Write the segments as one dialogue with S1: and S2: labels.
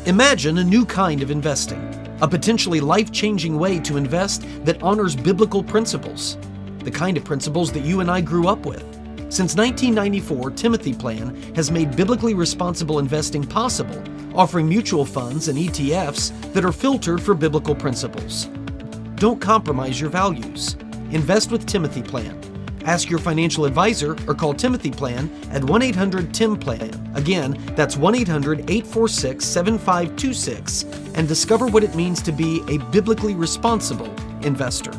S1: Imagine a new kind of investing, a potentially life-changing way to invest that honors biblical principles, the kind of principles that you and I grew up with. Since 1994, Timothy Plan has made biblically responsible investing possible, offering mutual funds and ETFs that are filtered for biblical principles. Don't compromise your values. Invest with Timothy Plan. Ask your financial advisor or call Timothy Plan at 1-800-TIM-PLAN. Again, that's 1-800-846-7526 and discover what it means to be a biblically responsible investor.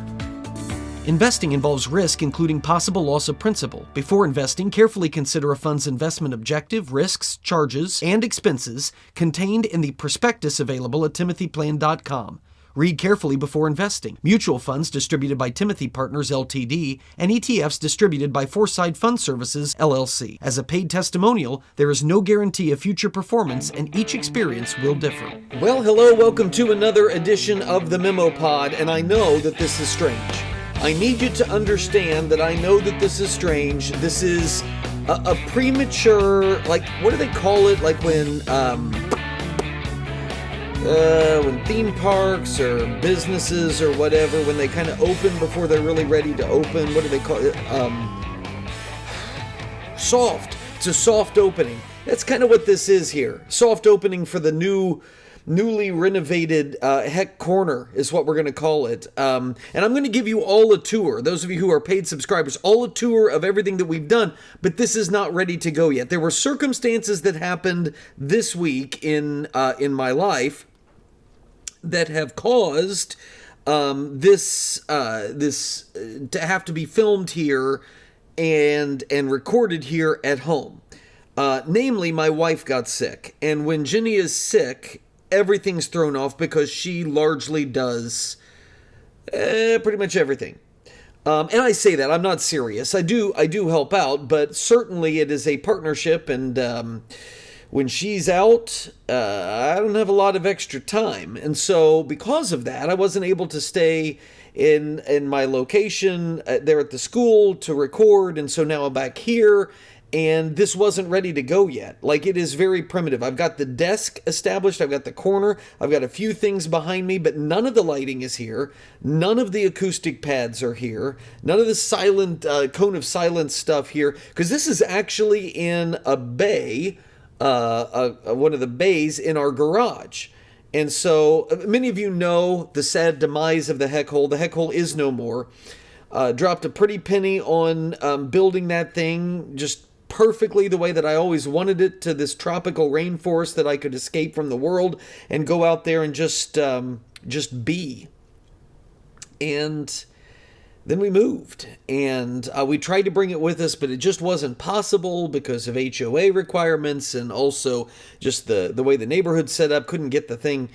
S1: Investing involves risk, including possible loss of principal. Before investing, carefully consider a fund's investment objective, risks, charges, and expenses contained in the prospectus available at timothyplan.com. Read carefully before investing. Mutual funds distributed by Timothy Partners Ltd. and ETFs distributed by Foresight Fund Services LLC. As a paid testimonial, there is no guarantee of future performance and each experience will differ. Well, hello, welcome to another edition of the MemoPod, and I know that this is strange. I need you to understand that I know that this is strange. This is a premature, like, what do they call it? Like when theme parks or businesses or whatever, when they kind of open before they're really ready to open, what do they call it? Soft. It's a soft opening. That's kind of what this is here. Soft opening for the newly renovated Heck Corner is what we're going to call it. And I'm going to give you all a tour, those of you who are paid subscribers, all a tour of everything that we've done, but this is not ready to go yet. There were circumstances that happened this week in my life that have caused this to have to be filmed here and recorded here at home. Namely, my wife got sick, and when Jenny is sick, everything's thrown off because she largely does pretty much everything. And I say that, I'm not serious. I do help out, but certainly it is a partnership, and when she's out, I don't have a lot of extra time. And so because of that, I wasn't able to stay in my location there at the school to record. And so now I'm back here, and this wasn't ready to go yet. Like, it is very primitive. I've got the desk established. I've got the corner. I've got a few things behind me, but none of the lighting is here. None of the acoustic pads are here. None of the silent cone of silence stuff here, because this is actually in a bay, one of the bays in our garage. And so many of you know the sad demise of the Heck Hole. The Heck Hole is no more. Dropped a pretty penny on building that thing just perfectly the way that I always wanted it, to this tropical rainforest that I could escape from the world and go out there and just be. And then we moved, and we tried to bring it with us, but it just wasn't possible because of HOA requirements, and also just the way the neighborhood's set up. Couldn't get the thing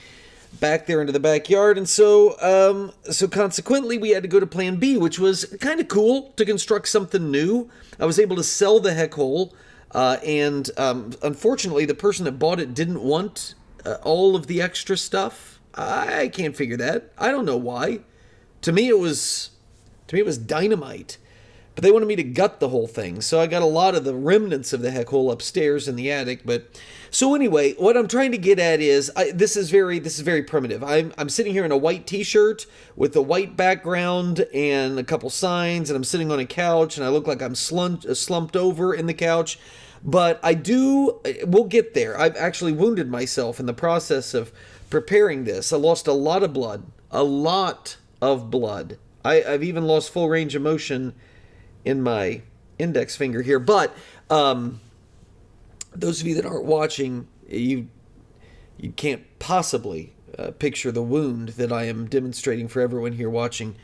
S1: back there into the backyard, and so consequently we had to go to Plan B, which was kind of cool, to construct something new. I was able to sell the Heck Hole, and unfortunately the person that bought it didn't want all of the extra stuff. I can't figure that. I don't know why. To me it was dynamite, but they wanted me to gut the whole thing. So I got a lot of the remnants of the Heck Hole upstairs in the attic. But so anyway, what I'm trying to get at is this is very primitive. I'm sitting here in a white t-shirt with a white background and a couple signs, and I'm sitting on a couch, and I look like I'm slumped over in the couch. But we'll get there. I've actually wounded myself in the process of preparing this. I lost a lot of blood. I've even lost full range of motion in my index finger here. But those of you that aren't watching, you can't possibly picture the wound that I am demonstrating for everyone here watching.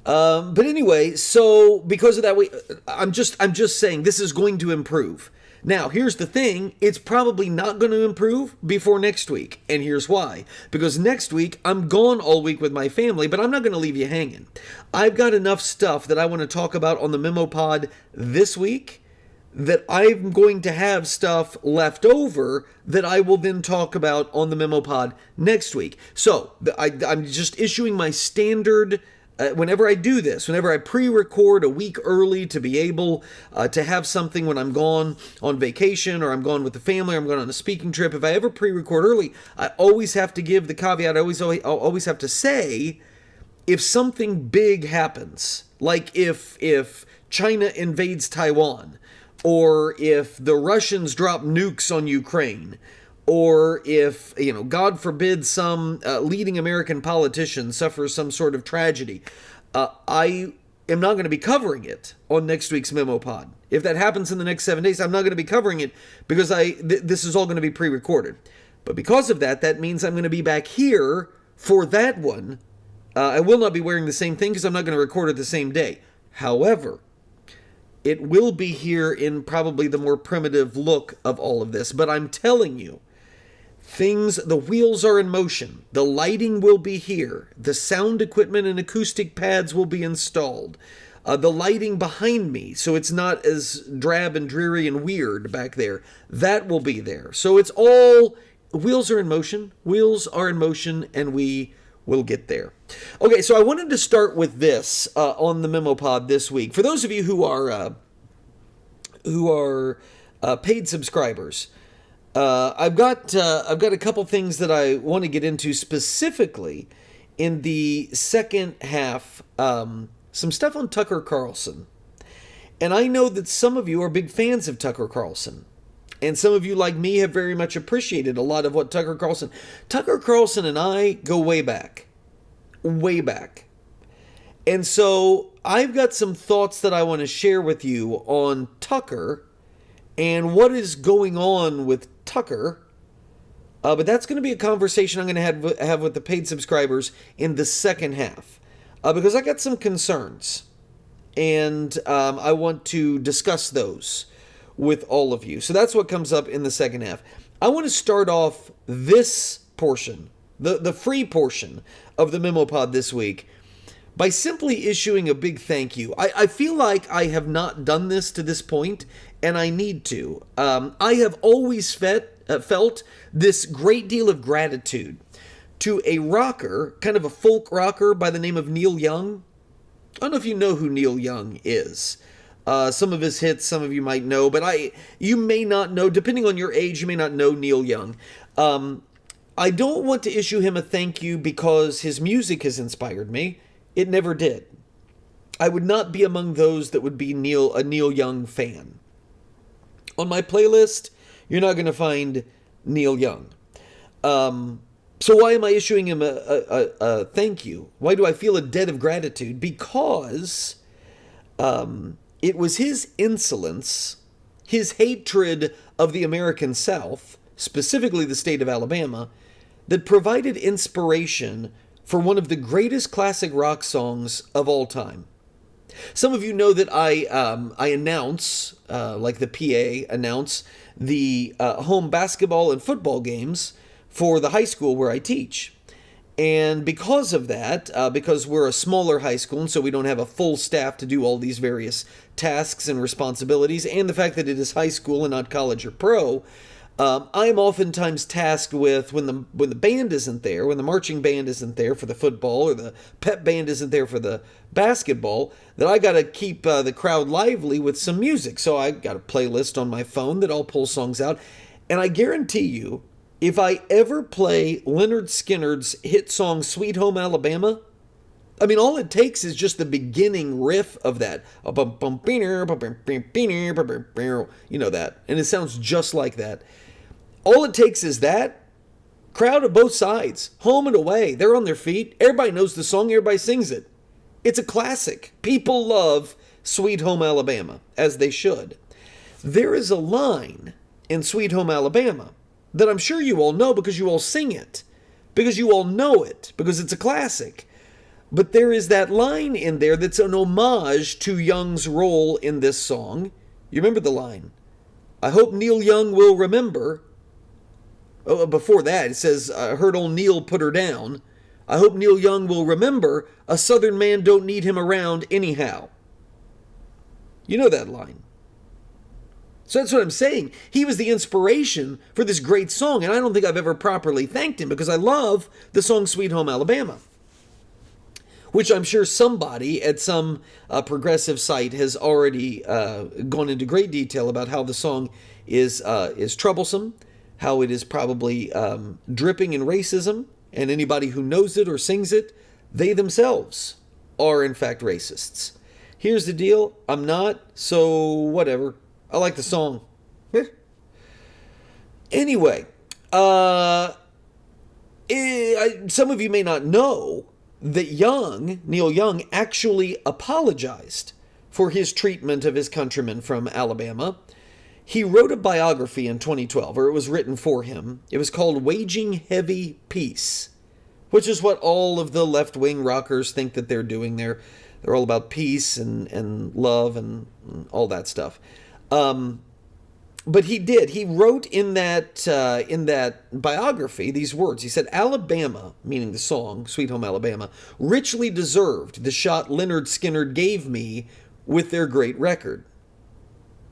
S1: But anyway, so because of that, I'm just saying this is going to improve. Now, here's the thing. It's probably not going to improve before next week. And here's why. Because next week, I'm gone all week with my family, but I'm not going to leave you hanging. I've got enough stuff that I want to talk about on the MemoPod this week that I'm going to have stuff left over that I will then talk about on the MemoPod next week. So I'm just issuing my standard whenever I do this, whenever I pre-record a week early to be able to have something when I'm gone on vacation or I'm gone with the family or I'm going on a speaking trip, if I ever pre-record early, I always have to give the caveat. I always have to say, if something big happens, like if China invades Taiwan, or if the Russians drop nukes on Ukraine, or if, God forbid, some leading American politician suffers some sort of tragedy, I am not going to be covering it on next week's MemoPod. If that happens in the next 7 days, I'm not going to be covering it because this is all going to be pre-recorded. But because of that, that means I'm going to be back here for that one. I will not be wearing the same thing because I'm not going to record it the same day. However, it will be here in probably the more primitive look of all of this. But I'm telling you, the wheels are in motion. The lighting will be here. The sound equipment and acoustic pads will be installed. The lighting behind me, so it's not as drab and dreary and weird back there, that will be there. So it's all, wheels are in motion. Wheels are in motion, and we will get there. Okay, so I wanted to start with this on the MemoPod this week. For those of you who are paid subscribers, I've got a couple things that I want to get into specifically in the second half. Some stuff on Tucker Carlson, and I know that some of you are big fans of Tucker Carlson, and some of you, like me, have very much appreciated a lot of what Tucker Carlson and I go way back, and so I've got some thoughts that I want to share with you on Tucker and what is going on with Tucker, but that's going to be a conversation I'm going to have with the paid subscribers in the second half, because I got some concerns, and I want to discuss those with all of you. So that's what comes up in the second half. I want to start off this portion, the free portion of the MemoPod this week, by simply issuing a big thank you. I feel like I have not done this to this point, and I need to. I have always felt this great deal of gratitude to a rocker, kind of a folk rocker by the name of Neil Young. I don't know if you know who Neil Young is. Some of his hits, some of you might know, but you may not know. Depending on your age, you may not know Neil Young. I don't want to issue him a thank you because his music has inspired me. It never did. I would not be among those that would be a Neil Young fan. On my playlist, you're not going to find Neil Young. So why am I issuing him a thank you? Why do I feel a debt of gratitude? Because it was his insolence, his hatred of the American South, specifically the state of Alabama, that provided inspiration for one of the greatest classic rock songs of all time. Some of you know that I announce, like the PA announce, the home basketball and football games for the high school where I teach. And because of that, because we're a smaller high school and so we don't have a full staff to do all these various tasks and responsibilities, and the fact that it is high school and not college or pro, I am oftentimes tasked with, when the band isn't there, when the marching band isn't there for the football, or the pep band isn't there for the basketball, that I got to keep the crowd lively with some music. So I got a playlist on my phone that I'll pull songs out. And I guarantee you, if I ever play Lynyrd Skynyrd's hit song Sweet Home Alabama, I mean, all it takes is just the beginning riff of that. You know that. And it sounds just like that. All it takes is that. Crowd of both sides, home and away, they're on their feet. Everybody knows the song, everybody sings it. It's a classic. People love Sweet Home Alabama, as they should. There is a line in Sweet Home Alabama that I'm sure you all know because you all sing it, because you all know it, because it's a classic. But there is that line in there that's an homage to Young's role in this song. You remember the line? I hope Neil Young will remember. Oh, before that, it says, I heard old Neil put her down. I hope Neil Young will remember a Southern man don't need him around anyhow. You know that line. So that's what I'm saying. He was the inspiration for this great song, and I don't think I've ever properly thanked him because I love the song Sweet Home Alabama. which I'm sure somebody at some progressive site has already gone into great detail about how the song is troublesome, how it is probably dripping in racism, and anybody who knows it or sings it, they themselves are in fact racists. Here's the deal, I'm not, so whatever. I like the song. Anyway, some of you may not know that Neil Young actually apologized for his treatment of his countrymen from Alabama. He wrote a biography in 2012, or it was written for him. It was called Waging Heavy Peace, which is what all of the left-wing rockers think that they're doing. They're all about peace and love and all that stuff. But he wrote in that biography these words. He said, Alabama, meaning the song, Sweet Home Alabama, richly deserved the shot Lynyrd Skynyrd gave me with their great record.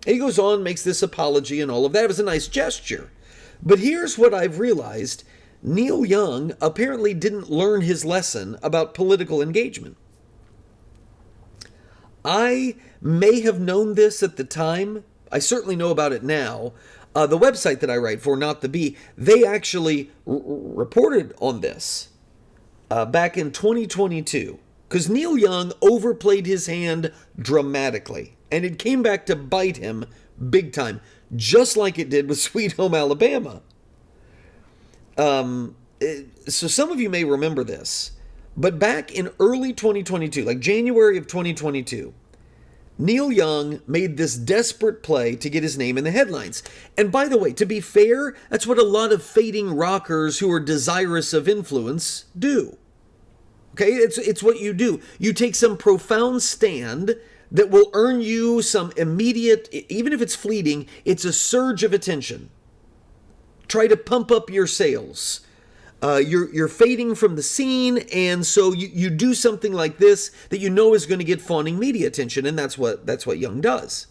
S1: And he goes on, makes this apology and all of that. It was a nice gesture. But here's what I've realized. Neil Young apparently didn't learn his lesson about political engagement. I may have known this at the time. I certainly know about it now. The website that I write for, Not the Bee, they actually reported on this back in 2022. Because Neil Young overplayed his hand dramatically. And it came back to bite him big time. Just like it did with Sweet Home Alabama. So some of you may remember this. But back in early 2022, like January of 2022, Neil Young made this desperate play to get his name in the headlines. And by the way, to be fair, that's what a lot of fading rockers who are desirous of influence do. Okay, it's what you do. You take some profound stand that will earn you some immediate, even if it's fleeting, it's a surge of attention. Try to pump up your sales. You're fading from the scene, and so you do something like this that you know is going to get fawning media attention, and that's what Young does.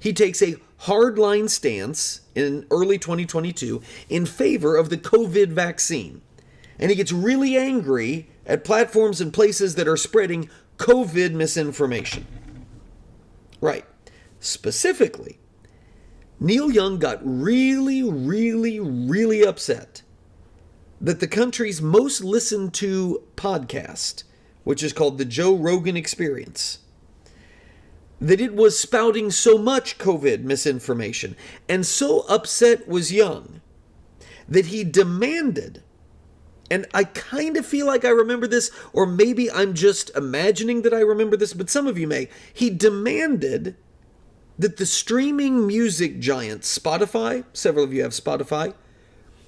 S1: He takes a hardline stance in early 2022 in favor of the COVID vaccine, and he gets really angry at platforms and places that are spreading COVID misinformation. Right. Specifically, Neil Young got really, really, really upset that the country's most listened to podcast, which is called the Joe Rogan Experience, that it was spouting so much COVID misinformation. And so upset was Young that he demanded, and I kind of feel like I remember this, or maybe I'm just imagining that I remember this, but some of you may. He demanded that the streaming music giant Spotify, several of you have Spotify,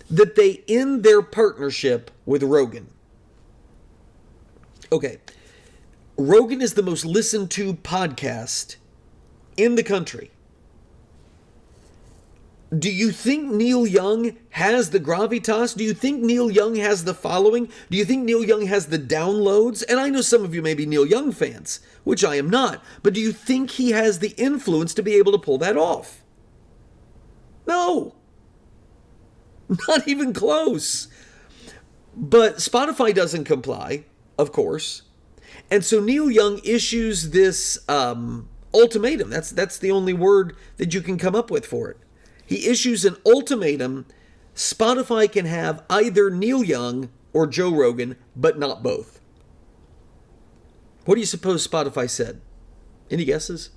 S1: that they end their partnership with Rogan. Okay, Rogan is the most listened to podcast in the country. Do you think Neil Young has the gravitas? Do you think Neil Young has the following? Do you think Neil Young has the downloads? And I know some of you may be Neil Young fans, which I am not. But do you think he has the influence to be able to pull that off? No. Not even close. But Spotify doesn't comply, of course. And so Neil Young issues this ultimatum. That's the only word that you can come up with for it. He issues an ultimatum. Spotify can have either Neil Young or Joe Rogan, but not both. What do you suppose Spotify said? Any guesses?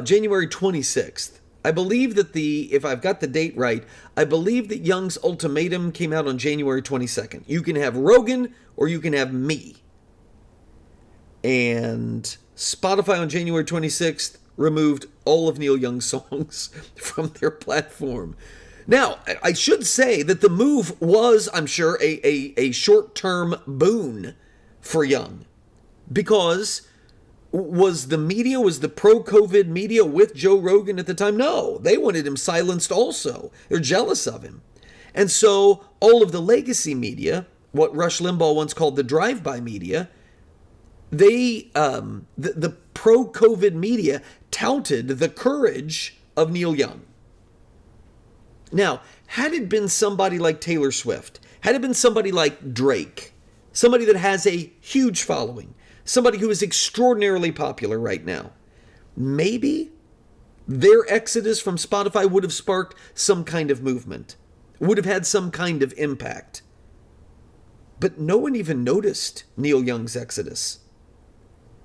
S1: January 26th. I believe that if I've got the date right, I believe that Young's ultimatum came out on January 22nd. You can have Rogan or you can have me. And Spotify on January 26th removed all of Neil Young's songs from their platform. Now, I should say that the move was, I'm sure, a short-term boon for Young. Because was the pro-COVID media with Joe Rogan at the time? No, they wanted him silenced also. They're jealous of him. And so all of the legacy media, what Rush Limbaugh once called the drive-by media, the pro-COVID media touted the courage of Neil Young. Now, had it been somebody like Taylor Swift, had it been somebody like Drake, somebody that has a huge following, somebody who is extraordinarily popular right now. Maybe their exodus from Spotify would have sparked some kind of movement, would have had some kind of impact. But no one even noticed Neil Young's exodus.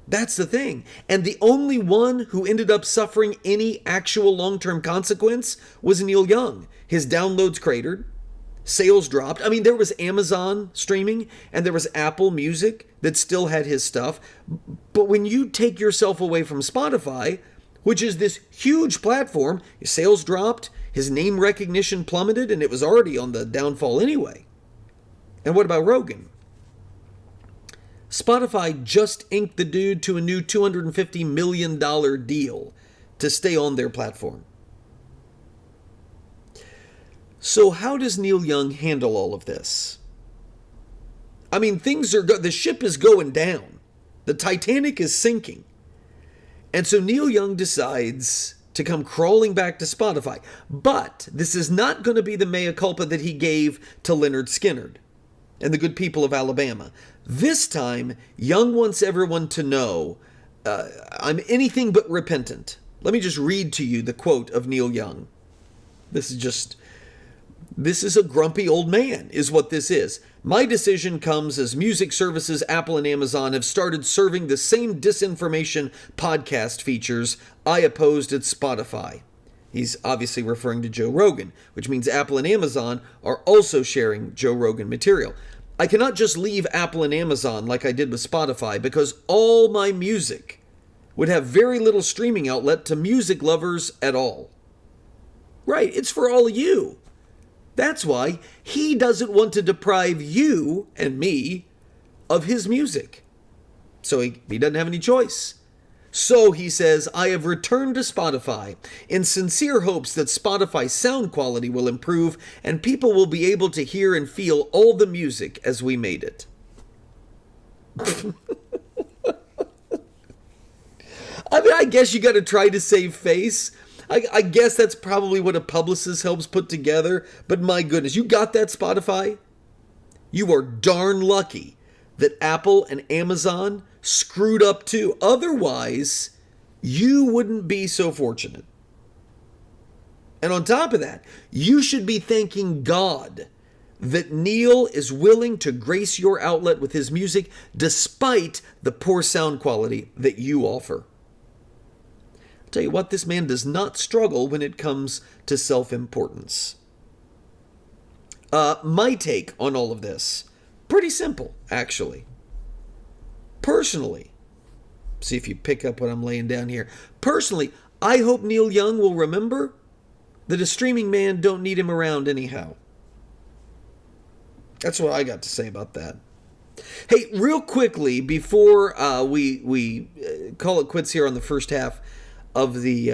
S1: That's the thing. And the only one who ended up suffering any actual long-term consequence was Neil Young. His downloads cratered, sales dropped. I mean, there was Amazon streaming and there was Apple Music that still had his stuff. But when you take yourself away from Spotify, which is this huge platform, his sales dropped, his name recognition plummeted, and it was already on the downfall anyway. And what about Rogan? Spotify just inked the dude to a new $250 million deal to stay on their platform. So how does Neil Young handle all of this? I mean, the ship is going down. The Titanic is sinking. And so Neil Young decides to come crawling back to Spotify. But this is not going to be the mea culpa that he gave to Leonard Skinner and the good people of Alabama. This time, Young wants everyone to know, I'm anything but repentant. Let me just read to you the quote of Neil Young. This is a grumpy old man, is what this is. My decision comes as music services Apple and Amazon have started serving the same disinformation podcast features I opposed at Spotify. He's obviously referring to Joe Rogan, which means Apple and Amazon are also sharing Joe Rogan material. I cannot just leave Apple and Amazon like I did with Spotify because all my music would have very little streaming outlet to music lovers at all. Right, it's for all of you. That's why he doesn't want to deprive you and me of his music. So he doesn't have any choice. So he says, I have returned to Spotify in sincere hopes that Spotify's sound quality will improve and people will be able to hear and feel all the music as we made it. I mean, I guess you got to try to save face. I guess that's probably what a publicist helps put together. But my goodness, you got that, Spotify? You are darn lucky that Apple and Amazon screwed up too. Otherwise, you wouldn't be so fortunate. And on top of that, you should be thanking God that Neil is willing to grace your outlet with his music despite the poor sound quality that you offer. I'll tell you what, this man does not struggle when it comes to self-importance. My take on all of this, pretty simple, actually. Personally, see if you pick up what I'm laying down here. Personally, I hope Neil Young will remember that a streaming man don't need him around anyhow. That's what I got to say about that. Hey, real quickly, before we call it quits here on the first half of the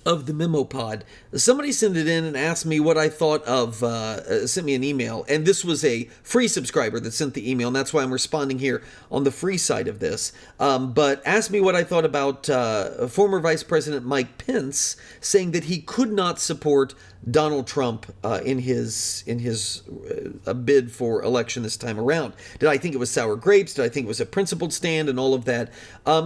S1: MemoPod, somebody sent it in and asked me what I thought of, sent me an email, and this was a free subscriber that sent the email, and that's why I'm responding here on the free side of this, but asked me what I thought about former Vice President Mike Pence saying that he could not support Donald Trump in his bid for election this time around. Did I think it was sour grapes? Did I think it was a principled stand and all of that?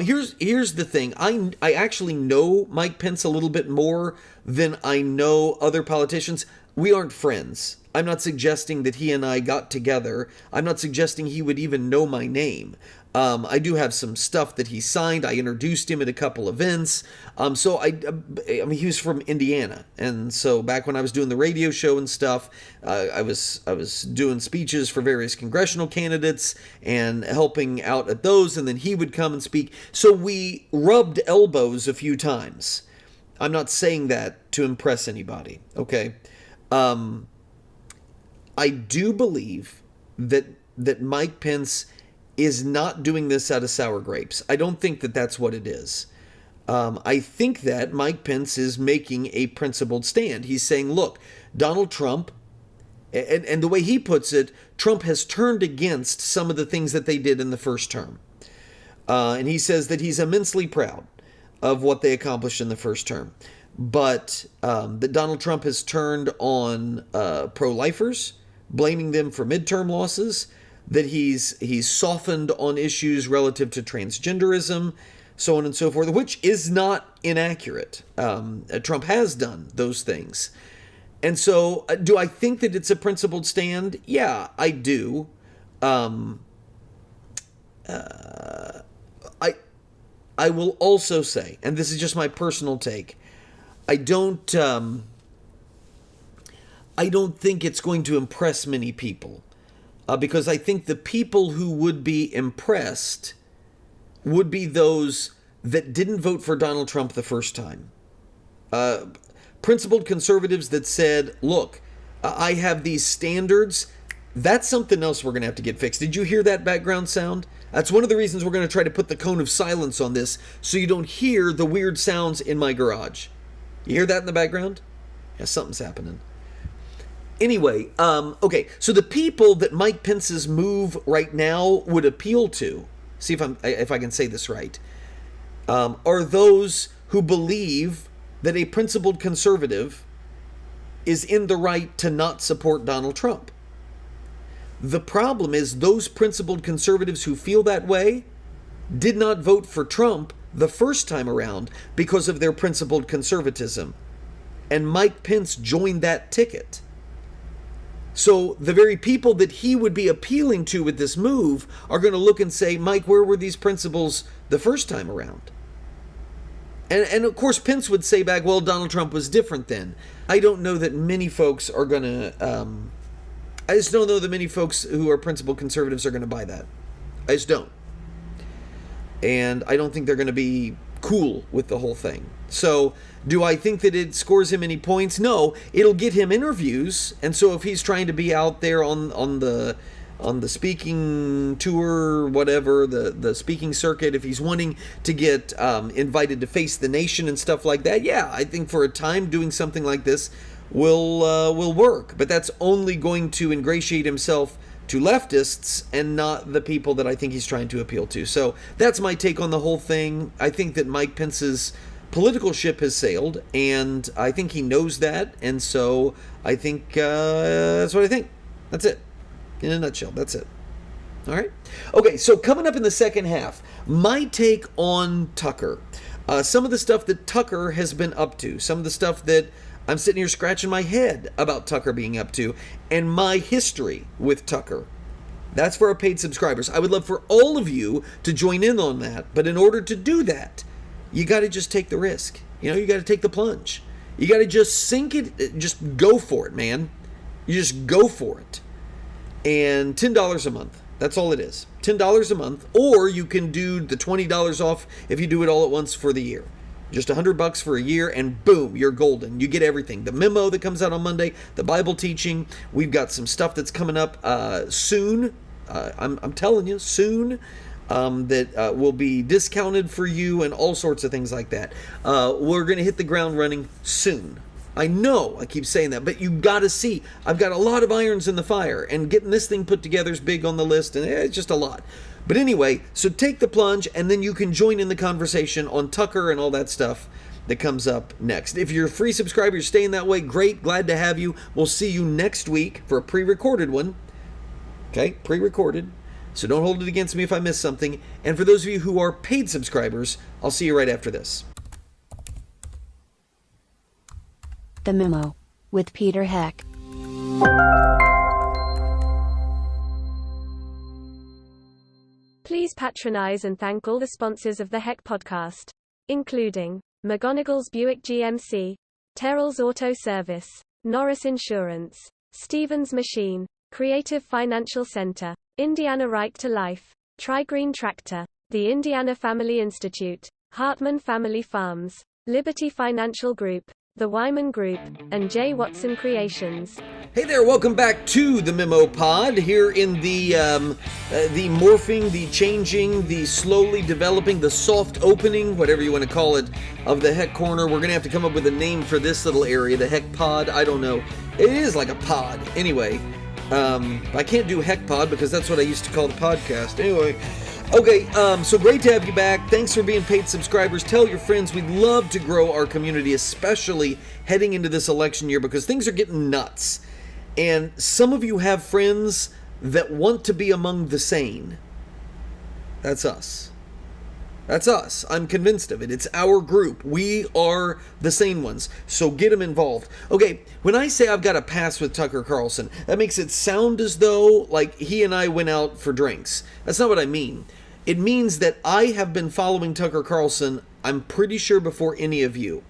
S1: Here's the thing. I actually know Mike Pence a little bit more than I know other politicians. We aren't friends. I'm not suggesting that he and I got together. I'm not suggesting he would even know my name. I do have some stuff that he signed. I introduced him at a couple events. So I mean, he was from Indiana, and so back when I was doing the radio show and stuff, I was doing speeches for various congressional candidates and helping out at those, and then he would come and speak. So we rubbed elbows a few times. I'm not saying that to impress anybody, okay? I do believe that Mike Pence is not doing this out of sour grapes. I don't think that that's what it is. I think that Mike Pence is making a principled stand. He's saying, look, Donald Trump, and the way he puts it, Trump has turned against some of the things that they did in the first term. And he says that he's immensely proud of what they accomplished in the first term. But that Donald Trump has turned on pro-lifers, blaming them for midterm losses, that he's softened on issues relative to transgenderism, so on and so forth, which is not inaccurate. Trump has done those things. And so, do I think that it's a principled stand? Yeah, I do. I will also say, and this is just my personal take, I don't think it's going to impress many people, because I think the people who would be impressed would be those that didn't vote for Donald Trump the first time. Principled conservatives that said, look, I have these standards. That's something else we're going to have to get fixed. Did you hear that background sound? That's one of the reasons we're going to try to put the cone of silence on this, so you don't hear the weird sounds in my garage. You hear that in the background? Yeah, something's happening. Anyway, okay, so the people that Mike Pence's move right now would appeal to, see if I can say this right, are those who believe that a principled conservative is in the right to not support Donald Trump. The problem is those principled conservatives who feel that way did not vote for Trump the first time around because of their principled conservatism. And Mike Pence joined that ticket. So the very people that he would be appealing to with this move are going to look and say, Mike, where were these principles the first time around? And of course, Pence would say back, well, Donald Trump was different then. I don't know that many folks are going to... I just don't know that many folks who are principled conservatives are going to buy that. I just don't. And I don't think they're going to be cool with the whole thing. So, do I think that it scores him any points? No. It'll get him interviews. And so if he's trying to be out there on the speaking tour, whatever, the speaking circuit, if he's wanting to get invited to face the nation and stuff like that, yeah, I think for a time doing something like this will work. But that's only going to ingratiate himself to leftists and not the people that I think he's trying to appeal to. So that's my take on the whole thing. I think that Mike Pence's political ship has sailed, and I think he knows that, and so I think that's what I think. That's it. In a nutshell, that's it. All right? Okay, so coming up in the second half, my take on Tucker. Some of the stuff that Tucker has been up to, some of the stuff that I'm sitting here scratching my head about Tucker being up to, and my history with Tucker. That's for our paid subscribers. I would love for all of you to join in on that, but in order to do that, you got to just take the risk. You know, you got to take the plunge. You got to just sink it, just go for it, man. You just go for it. And $10 a month. That's all it is. $10 a month, or you can do the $20 off if you do it all at once for the year. Just $100 for a year, and boom, you're golden. You get everything. The memo that comes out on Monday, the Bible teaching. We've got some stuff that's coming up soon. I'm telling you, soon. That will be discounted for you and all sorts of things like that. We're going to hit the ground running soon. I know I keep saying that, but you got to see, I've got a lot of irons in the fire, and getting this thing put together is big on the list, and it's just a lot. But anyway, so take the plunge, and then you can join in the conversation on Tucker and all that stuff that comes up next. If you're a free subscriber, you're staying that way, great, glad to have you. We'll see you next week for a pre-recorded one. Okay, pre-recorded. So don't hold it against me if I miss something. And for those of you who are paid subscribers, I'll see you right after this.
S2: The Memo with Peter Heck.
S3: Please patronize and thank all the sponsors of the Heck podcast, including McGonigal's Buick GMC, Terrell's Auto Service, Norris Insurance, Stevens Machine, Creative Financial Center, Indiana Right to Life, Tri-Green Tractor, the Indiana Family Institute, Hartman Family Farms, Liberty Financial Group, the Wyman Group, and J. Watson Creations.
S1: Hey there, welcome back to the Memo Pod, here in the morphing, the changing, the slowly developing, the soft opening, whatever you want to call it, of the Heck Corner. We're going to have to come up with a name for this little area, the Heck Pod. I don't know. It is like a pod. Anyway, I can't do Heck Pod because that's what I used to call the podcast. Anyway, okay, so great to have you back. Thanks for being paid subscribers. Tell your friends. We'd love to grow our community, especially heading into this election year, because things are getting nuts. And some of you have friends that want to be among the sane. That's us. That's us. I'm convinced of it. It's our group. We are the sane ones. So get them involved. Okay, when I say I've got a pass with Tucker Carlson, that makes it sound as though like he and I went out for drinks. That's not what I mean. It means that I have been following Tucker Carlson, I'm pretty sure, before any of you.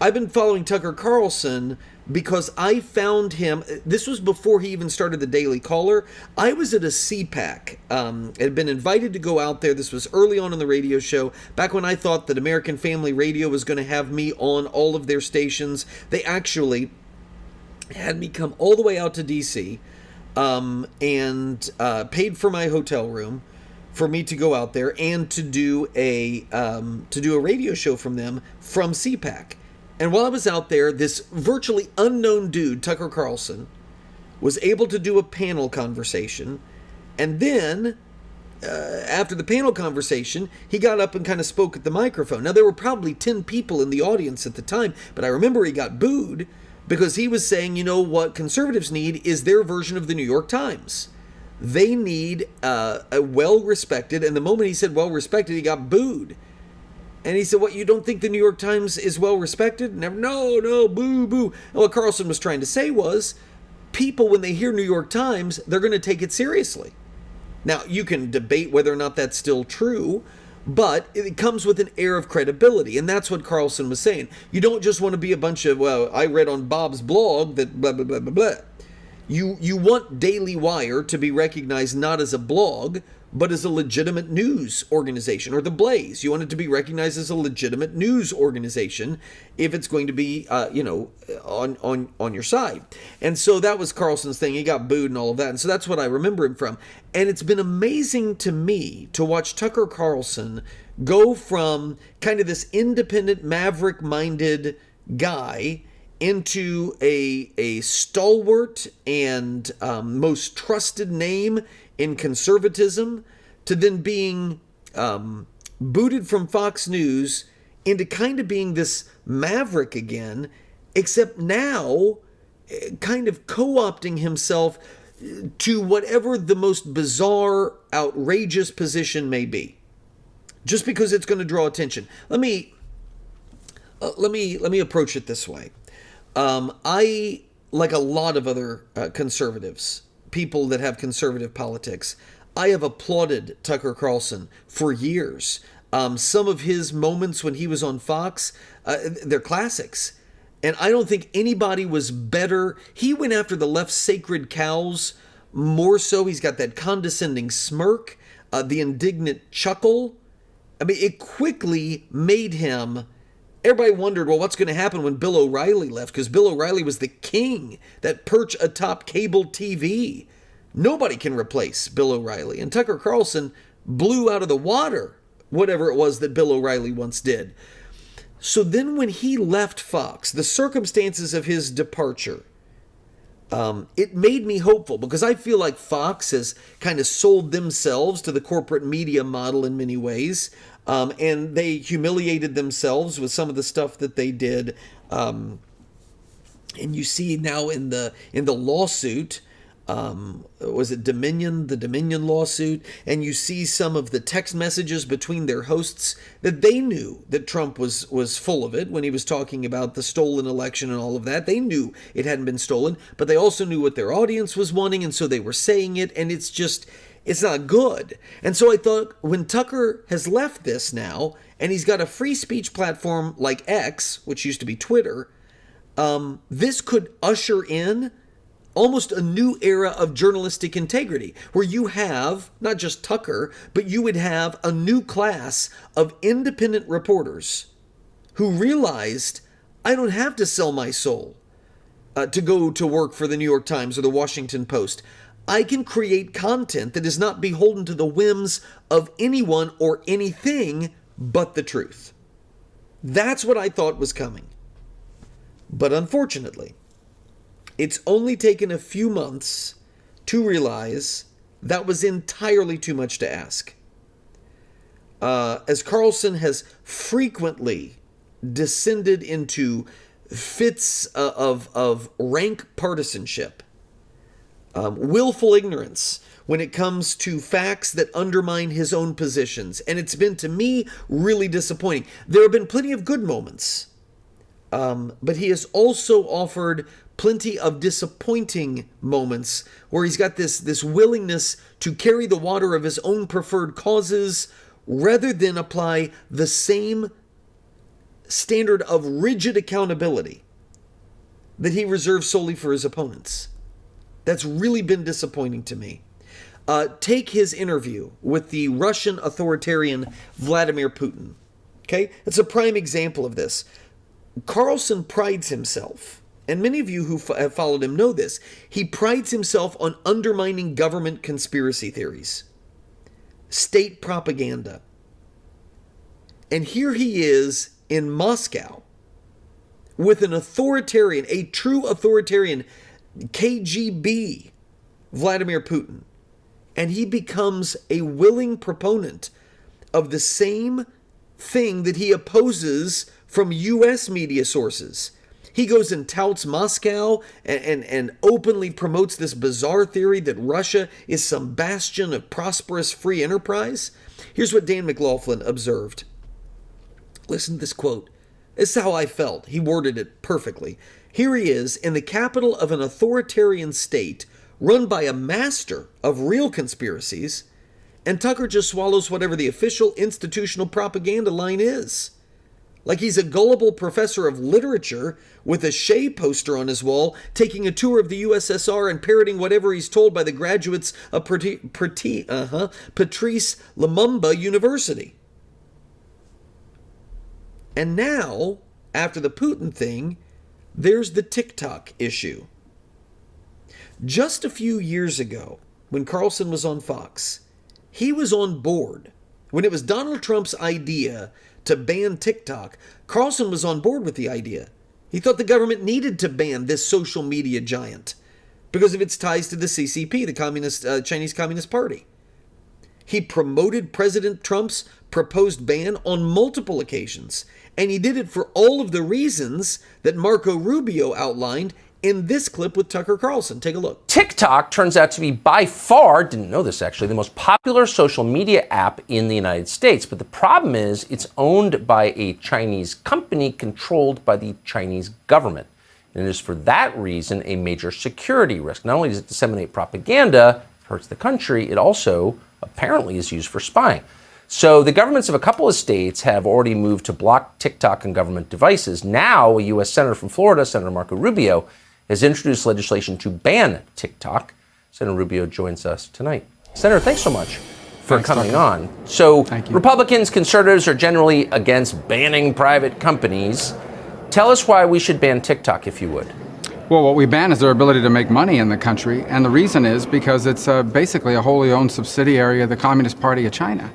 S1: I've been following Tucker Carlson because I found him, this was before he even started the Daily Caller. I was at a CPAC, had been invited to go out there. This was early on in the radio show, back when I thought that American Family Radio was going to have me on all of their stations. They actually had me come all the way out to DC and paid for my hotel room for me to go out there and to do a radio show from them from CPAC. And while I was out there, this virtually unknown dude, Tucker Carlson, was able to do a panel conversation. And then, after the panel conversation, he got up and kind of spoke at the microphone. Now, there were probably 10 people in the audience at the time, but I remember he got booed because he was saying, you know, what conservatives need is their version of the New York Times. They need a well-respected, and the moment he said well-respected, he got booed. And he said, what, you don't think the New York Times is well-respected? No, boo, boo. And what Carlson was trying to say was, people, when they hear New York Times, they're going to take it seriously. Now, you can debate whether or not that's still true, but it comes with an air of credibility, and that's what Carlson was saying. You don't just want to be a bunch of, well, I read on Bob's blog that blah, blah, blah, blah, blah. You want Daily Wire to be recognized not as a blog, but as a legitimate news organization, or The Blaze. You want it to be recognized as a legitimate news organization if it's going to be, on your side. And so that was Carlson's thing. He got booed and all of that. And so that's what I remember him from. And it's been amazing to me to watch Tucker Carlson go from kind of this independent, maverick-minded guy into a stalwart and most trusted name in conservatism, to then being booted from Fox News into kind of being this maverick again, except now kind of co-opting himself to whatever the most bizarre, outrageous position may be, just because it's going to draw attention. Let me approach it this way. I, like a lot of other conservatives, people that have conservative politics, I have applauded Tucker Carlson for years. Some of his moments when he was on Fox, they're classics. And I don't think anybody was better. He went after the left's sacred cows more so. He's got that condescending smirk, the indignant chuckle. I mean, it quickly made him... Everybody wondered, well, what's going to happen when Bill O'Reilly left? Because Bill O'Reilly was the king, that perch atop cable TV. Nobody can replace Bill O'Reilly. And Tucker Carlson blew out of the water whatever it was that Bill O'Reilly once did. So then when he left Fox, the circumstances of his departure, it made me hopeful, because I feel like Fox has kind of sold themselves to the corporate media model in many ways. And they humiliated themselves with some of the stuff that they did. And you see now in the lawsuit, was it Dominion, the Dominion lawsuit? And you see some of the text messages between their hosts that they knew that Trump was full of it when he was talking about the stolen election and all of that. They knew it hadn't been stolen, but they also knew what their audience was wanting, and so they were saying it, and it's not good. And so I thought, when Tucker has left this now, and he's got a free speech platform like X, which used to be Twitter, this could usher in almost a new era of journalistic integrity, where you have, not just Tucker, but you would have a new class of independent reporters who realized, I don't have to sell my soul to go to work for the New York Times or the Washington Post. I can create content that is not beholden to the whims of anyone or anything but the truth. That's what I thought was coming. But unfortunately, it's only taken a few months to realize that was entirely too much to ask. As Carlson has frequently descended into fits of rank partisanship, willful ignorance when it comes to facts that undermine his own positions. And it's been, to me, really disappointing. There have been plenty of good moments, but he has also offered plenty of disappointing moments where he's got this willingness to carry the water of his own preferred causes rather than apply the same standard of rigid accountability that he reserves solely for his opponents. That's really been disappointing to me. Take his interview with the Russian authoritarian Vladimir Putin. Okay? It's a prime example of this. Carlson prides himself, and many of you who have followed him know this, he prides himself on undermining government conspiracy theories, state propaganda. And here he is in Moscow with an authoritarian, a true authoritarian, KGB, Vladimir Putin. And he becomes a willing proponent of the same thing that he opposes from U.S. media sources. He goes and touts Moscow and openly promotes this bizarre theory that Russia is some bastion of prosperous free enterprise. Here's what Dan McLaughlin observed. Listen to this quote. This is how I felt. He worded it perfectly. Here he is in the capital of an authoritarian state run by a master of real conspiracies, and Tucker just swallows whatever the official institutional propaganda line is. Like he's a gullible professor of literature with a Shea poster on his wall, taking a tour of the USSR and parroting whatever he's told by the graduates of Patrice Lumumba University. And now, after the Putin thing, there's the TikTok issue. Just a few years ago, when Carlson was on Fox, he was on board. When it was Donald Trump's idea to ban TikTok, Carlson was on board with the idea. He thought the government needed to ban this social media giant because of its ties to the CCP, the Chinese Communist Party. He promoted President Trump's proposed ban on multiple occasions, and he did it for all of the reasons that Marco Rubio outlined in this clip with Tucker Carlson. Take a look.
S4: TikTok turns out to be by far, didn't know this actually, the most popular social media app in the United States. But the problem is it's owned by a Chinese company controlled by the Chinese government. And it is for that reason a major security risk. Not only does it disseminate propaganda, it hurts the country, it also apparently is used for spying. So the governments of a couple of states have already moved to block TikTok on government devices. Now, a U.S. Senator from Florida, Senator Marco Rubio, has introduced legislation to ban TikTok. Senator Rubio joins us tonight. Senator, thanks so much for coming on. So Republicans, conservatives are generally against banning private companies. Tell us why we should ban TikTok, if you would.
S5: Well, what we ban is their ability to make money in the country. And the reason is because it's basically a wholly owned subsidiary of the Communist Party of China.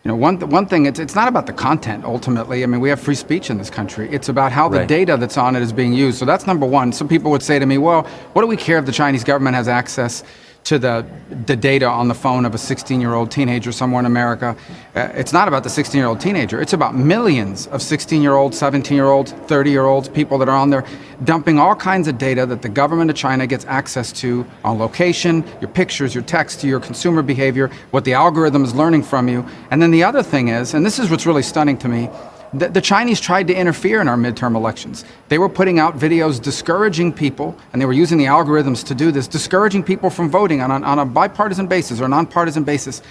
S5: You know, one thing, it's not about the content, ultimately. I mean, we have free speech in this country. It's about how the data that's on it is being used. So that's number one. Some people would say to me, well, what do we care if the Chinese government has access to the data on the phone of a 16-year-old teenager somewhere in America? It's not about the 16-year-old teenager. It's about millions of 16-year-olds, 17-year-olds, 30-year-olds, people that are on there dumping all kinds of data that the government of China gets access to on location, your pictures, your text, your consumer behavior, what the algorithm is learning from you. And then the other thing is, and this is what's really stunning to me, the Chinese tried to interfere in our midterm elections. They were putting out videos discouraging people, and they were using the algorithms to do this, discouraging people from voting on a bipartisan basis or nonpartisan basis.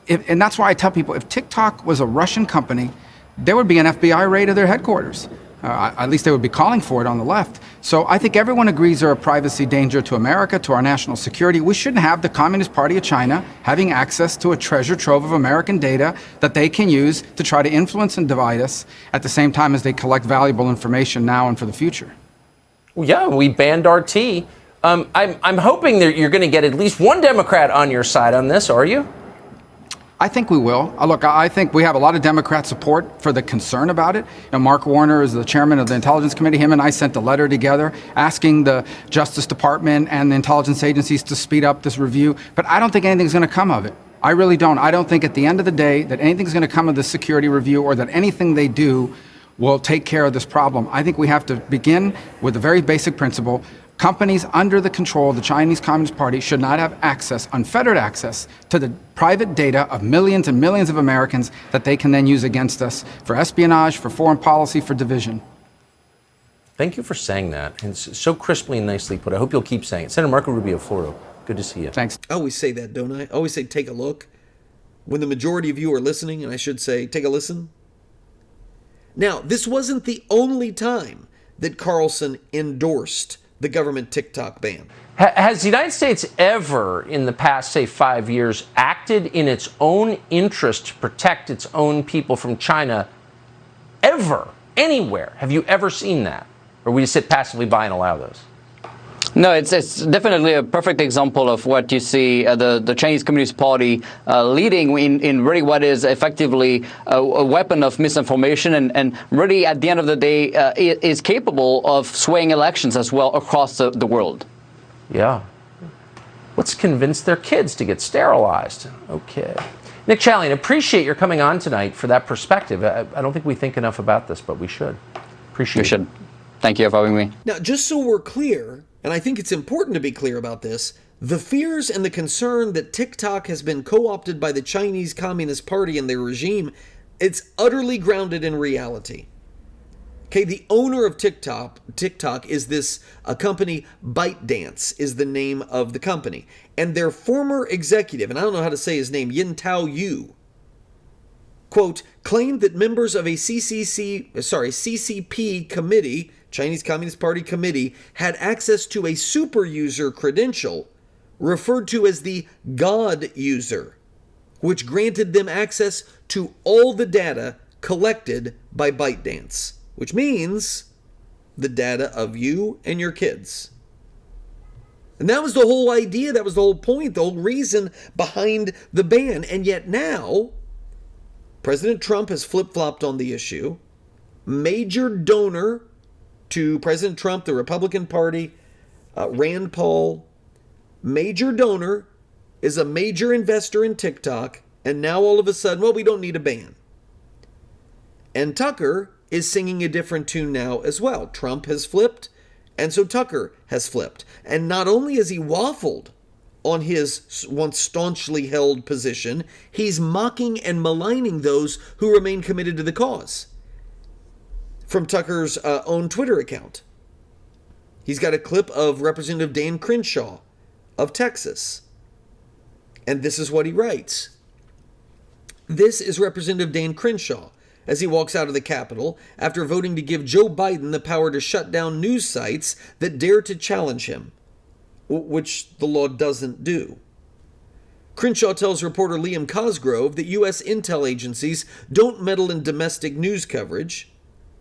S5: And that's why I tell people, if TikTok was a Russian company, there would be an FBI raid of their headquarters. At least they would be calling for it on the left. So I think everyone agrees they're a privacy danger to America, to our national security. We shouldn't have the Communist Party of China having access to a treasure trove of American data that they can use to try to influence and divide us at the same time as they collect valuable information now and for the future.
S4: Well, yeah, we banned RT. I'm hoping that you're going to get at least one Democrat on your side on this, are you?
S5: I think we will. Look, I think we have a lot of Democrat support for the concern about it. You know, Mark Warner is the chairman of the Intelligence Committee. Him and I sent a letter together asking the Justice Department and the intelligence agencies to speed up this review. But I don't think anything's going to come of it. I really don't. I don't think at the end of the day that anything's going to come of this security review or that anything they do will take care of this problem. I think we have to begin with a very basic principle. Companies under the control of the Chinese Communist Party should not have access, unfettered access, to the private data of millions and millions of Americans that they can then use against us for espionage, for foreign policy, for division.
S4: Thank you for saying that. And it's so crisply and nicely put. I hope you'll keep saying it. Senator Marco Rubio, Florida, good to see you.
S5: Thanks.
S1: I always say that, don't I? I always say, take a look. When the majority of you are listening, and I should say, take a listen. Now, this wasn't the only time that Carlson endorsed the government TikTok ban.
S4: Has the United States ever, in the past, say, 5 years, acted in its own interest to protect its own people from China? Ever? Anywhere? Have you ever seen that? Or we just sit passively by and allow this?
S6: No, it's definitely a perfect example of what you see the Chinese Communist Party leading in really what is effectively a weapon of misinformation and really at the end of the day is capable of swaying elections as well across the world.
S4: Yeah. Let's convince their kids to get sterilized. Okay. Nick Chalian, appreciate your coming on tonight for that perspective. I don't think we think enough about this, but we should. Appreciate it.
S6: We should. Thank you for having me.
S1: Now, just so we're clear, and I think it's important to be clear about this, the fears and the concern that TikTok has been co-opted by the Chinese Communist Party and their regime, it's utterly grounded in reality. Okay, the owner of TikTok is a company, ByteDance is the name of the company. And their former executive, and I don't know how to say his name, Yintao Yu, quote, claimed that members of a CCP committee, Chinese Communist Party committee, had access to a super user credential referred to as the God user, which granted them access to all the data collected by ByteDance, which means the data of you and your kids. And that was the whole idea, that was the whole point, the whole reason behind the ban. And yet now, President Trump has flip-flopped on the issue. Major donor to President Trump, the Republican Party, Rand Paul, major donor, is a major investor in TikTok, and now all of a sudden, well, we don't need a ban. And Tucker is singing a different tune now as well. Trump has flipped, and so Tucker has flipped. And not only has he waffled on his once staunchly held position, he's mocking and maligning those who remain committed to the cause. From Tucker's own Twitter account, he's got a clip of Representative Dan Crenshaw of Texas. And this is what he writes. This is Representative Dan Crenshaw as he walks out of the Capitol after voting to give Joe Biden the power to shut down news sites that dare to challenge him, which the law doesn't do. Crenshaw tells reporter Liam Cosgrove that U.S. intel agencies don't meddle in domestic news coverage,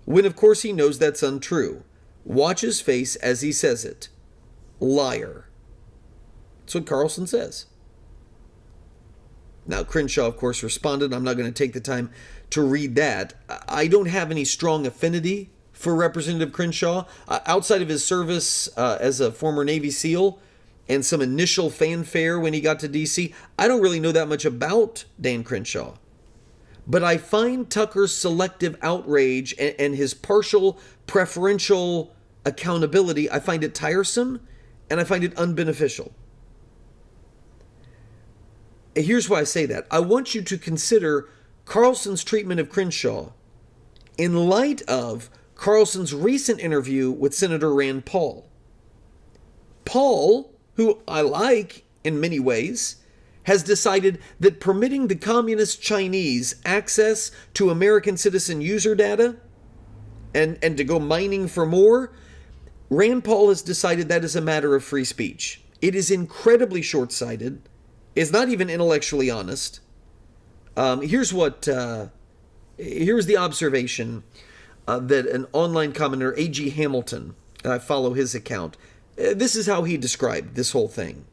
S1: when of course he knows that's untrue. Watch his face as he says it. Liar. That's what Carlson says. Now, Crenshaw, of course, responded. I'm not going to take the time to read that. I don't have any strong affinity for Representative Crenshaw. Outside of his service as a former Navy SEAL and some initial fanfare when he got to D.C., I don't really know that much about Dan Crenshaw. But I find Tucker's selective outrage and his partial preferential accountability, I find it tiresome and I find it unbeneficial. Here's why I say that. I want you to consider Carlson's treatment of Crenshaw in light of Carlson's recent interview with Senator Rand Paul. Paul, who I like in many ways, has decided that permitting the communist Chinese access to American citizen user data and to go mining for more, Rand Paul has decided that is a matter of free speech. It is incredibly short-sighted. It's not even intellectually honest. Here's the observation that an online commenter, A.G. Hamilton, and I follow his account, this is how he described this whole thing.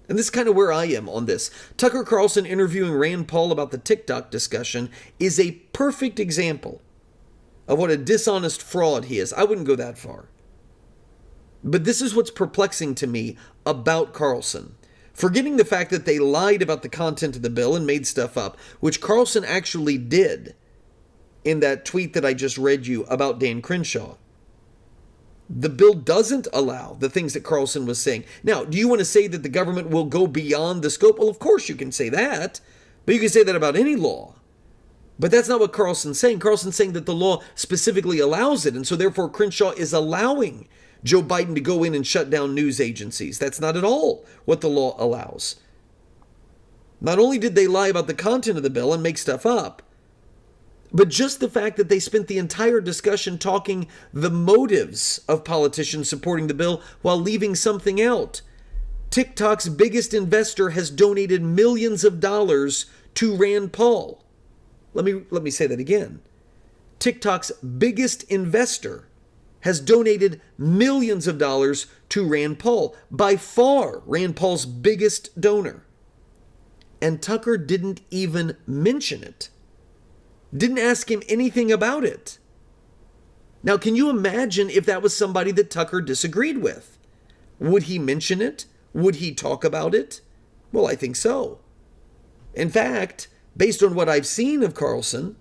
S1: And this is kind of where I am on this. Tucker Carlson interviewing Rand Paul about the TikTok discussion is a perfect example of what a dishonest fraud he is. I wouldn't go that far. But this is what's perplexing to me about Carlson. Forgetting the fact that they lied about the content of the bill and made stuff up, which Carlson actually did in that tweet that I just read you about Dan Crenshaw. The bill doesn't allow the things that Carlson was saying. Now, do you want to say that the government will go beyond the scope? Well, of course you can say that, but you can say that about any law. But that's not what Carlson's saying. Carlson's saying that the law specifically allows it, and so therefore Crenshaw is allowing Joe Biden to go in and shut down news agencies. That's not at all what the law allows. Not only did they lie about the content of the bill and make stuff up, but just the fact that they spent the entire discussion talking the motives of politicians supporting the bill while leaving something out. TikTok's biggest investor has donated millions of dollars to Rand Paul. Let me say that again. TikTok's biggest investor has donated millions of dollars to Rand Paul. By far, Rand Paul's biggest donor. And Tucker didn't even mention it. Didn't ask him anything about it. Now, can you imagine if that was somebody that Tucker disagreed with? Would he mention it? Would he talk about it? Well, I think so. In fact, based on what I've seen of Carlson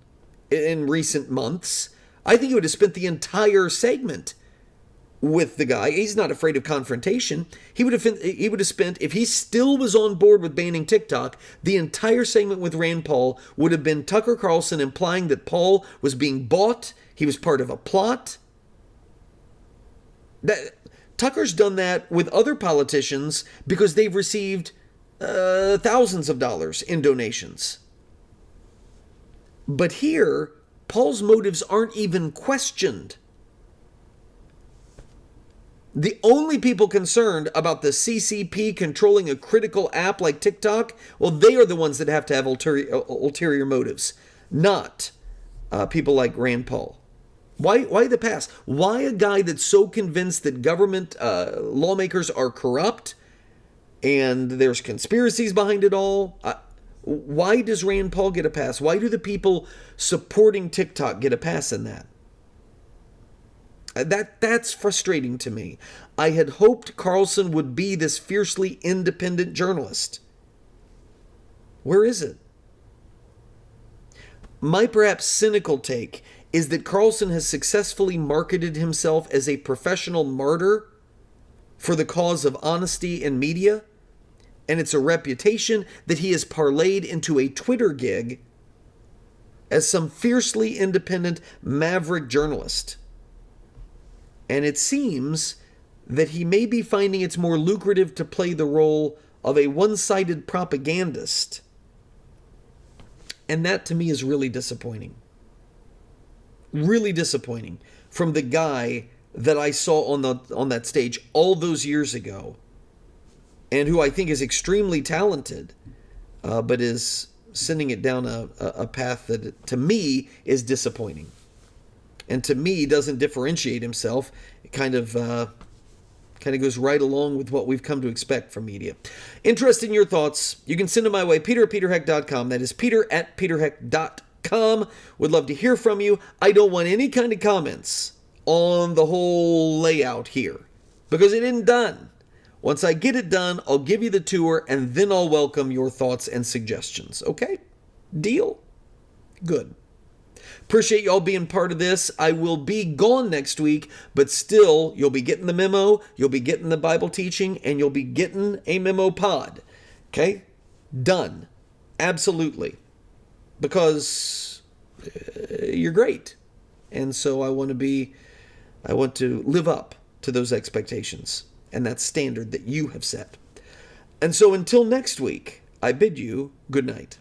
S1: in recent months, I think he would have spent the entire segment with the guy. He's not afraid of confrontation. He would have spent, if he still was on board with banning TikTok, the entire segment with Rand Paul would have been Tucker Carlson implying that Paul was being bought. He was part of a plot. Tucker's done that with other politicians because they've received thousands of dollars in donations. But here, Paul's motives aren't even questioned. The only people concerned about the CCP controlling a critical app like TikTok, well, they are the ones that have to have ulterior motives, not people like Rand Paul. Why the pass? Why a guy that's so convinced that government lawmakers are corrupt and there's conspiracies behind it all? Why does Rand Paul get a pass? Why do the people supporting TikTok get a pass in that? That's frustrating to me. I had hoped Carlson would be this fiercely independent journalist. Where is it? My perhaps cynical take is that Carlson has successfully marketed himself as a professional martyr for the cause of honesty in media, and it's a reputation that he has parlayed into a Twitter gig as some fiercely independent maverick journalist. And it seems that he may be finding it's more lucrative to play the role of a one-sided propagandist. And that to me is really disappointing. Really disappointing from the guy that I saw on that stage all those years ago, and who I think is extremely talented, but is sending it down a path that to me is disappointing. And to me, doesn't differentiate himself. It kind of goes right along with what we've come to expect from media. Interested in your thoughts? You can send them my way, peter@peterheck.com. That is peter@peterheck.com. Would love to hear from you. I don't want any kind of comments on the whole layout here because it isn't done. Once I get it done, I'll give you the tour and then I'll welcome your thoughts and suggestions. Okay? Deal? Good. Appreciate y'all being part of this. I will be gone next week, but still, you'll be getting the memo, you'll be getting the Bible teaching, and you'll be getting a memo pod. Okay? Done. Absolutely. Because you're great. And so I want to live up to those expectations and that standard that you have set. And so until next week, I bid you good night.